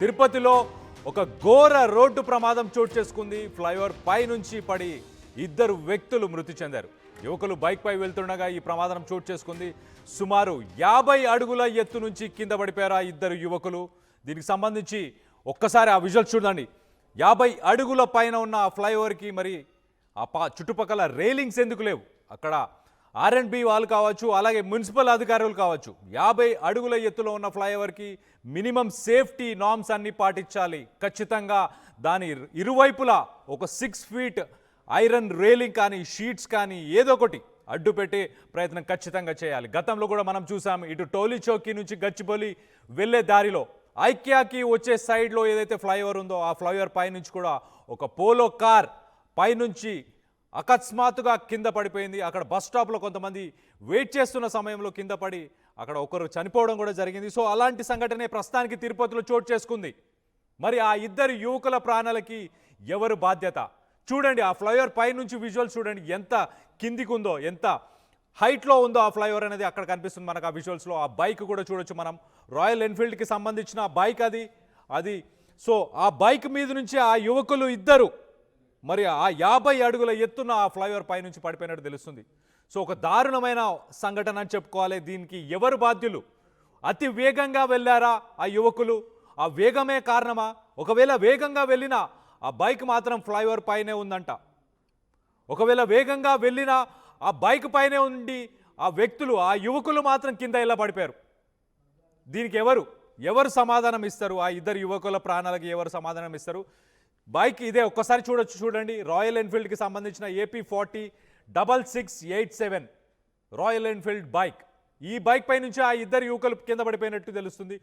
తిరుపతిలో ఒక ఘోర రోడ్డు ప్రమాదం చోటు చేసుకుంది. ఫ్లైఓవర్ పై నుంచి పడి ఇద్దరు వ్యక్తులు మృతి చెందారు. యువకులు బైక్ పై వెళ్తుండగా ఈ ప్రమాదం చోటు చేసుకుంది. సుమారు 50 అడుగుల ఎత్తు నుంచి కింద పడిపోయారు ఆ ఇద్దరు యువకులు. దీనికి సంబంధించి ఒక్కసారి ఆ విజువల్స్ చూడండి. 50 అడుగుల పైన ఉన్న ఆ ఫ్లైఓవర్కి మరి ఆ చుట్టుపక్కల రైలింగ్స్ ఎందుకు లేవు? అక్కడ R&B వాళ్ళు కావచ్చు, అలాగే మున్సిపల్ అధికారులు కావచ్చు, 50 అడుగుల ఎత్తులో ఉన్న ఫ్లైఓవర్కి మినిమం సేఫ్టీ నార్మ్స్ అన్ని పాటించాలి. ఖచ్చితంగా దాని ఇరువైపులా ఒక 6 ఫీట్ ఐరన్ రైలింగ్ కానీ, షీట్స్ కానీ ఏదో ఒకటి అడ్డు పెట్టే ప్రయత్నం ఖచ్చితంగా చేయాలి. గతంలో కూడా మనం చూసాం, ఇటు టోలీ చౌకీ నుంచి గచ్చిబౌలి వెళ్ళే దారిలో ఐక్యాకి వచ్చే సైడ్లో ఏదైతే ఫ్లైఓవర్ ఉందో ఆ ఫ్లైఓవర్ పైనుంచి కూడా ఒక పోలో కార్ పైనుంచి అకస్మాత్తుగా కింద పడిపోయింది. అక్కడ బస్ స్టాప్లో కొంతమంది వెయిట్ చేస్తున్న సమయంలో కింద పడి అక్కడ ఒకరు చనిపోవడం కూడా జరిగింది. సో అలాంటి సంఘటనే ప్రస్తుతానికి తిరుపతిలో చోటు చేసుకుంది. మరి ఆ ఇద్దరు యువకుల ప్రాణాలకి ఎవరు బాధ్యత? చూడండి, ఆ ఫ్లైఓవర్ పై నుంచి విజువల్స్ చూడండి, ఎంత కిందికి ఉందో, ఎంత హైట్లో ఉందో ఆ ఫ్లైఓవర్ అనేది అక్కడ కనిపిస్తుంది మనకు ఆ విజువల్స్లో. ఆ బైక్ కూడా చూడొచ్చు మనం, రాయల్ ఎన్ఫీల్డ్కి సంబంధించిన బైక్ అది. సో ఆ బైక్ మీద నుంచి ఆ యువకులు ఇద్దరు మరి ఆ 50 అడుగుల ఎత్తున ఆ ఫ్లైఓవర్ పై నుంచి పడిపోయినట్టు తెలుస్తుంది. సో ఒక దారుణమైన సంఘటన అని చెప్పుకోవాలి. దీనికి ఎవరు బాధ్యులు? అతి వేగంగా వెళ్ళారా ఆ యువకులు? ఆ వేగమే కారణమా? ఒకవేళ వేగంగా వెళ్ళినా ఆ బైక్ మాత్రం ఫ్లైఓవర్ పైనే ఉందంట. ఒకవేళ వేగంగా వెళ్ళినా ఆ బైక్ పైనే ఉండి ఆ వ్యక్తులు, ఆ యువకులు మాత్రం కింద ఇలా పడిపోయారు. దీనికి ఎవరు సమాధానం ఇస్తారు? ఆ ఇద్దరు యువకుల ప్రాణాలకి ఎవరు సమాధానం ఇస్తారు? బైక్ ఇదే, ఒక్కసారి చూడండి, రాయల్ ఎన్ఫీల్డ్కి సంబంధించిన AP40 6687 రాయల్ ఎన్ఫీల్డ్ బైక్. ఈ బైక్ పై నుంచి ఆ ఇద్దరు యువకులు కింద పడిపోయినట్టు తెలుస్తుంది.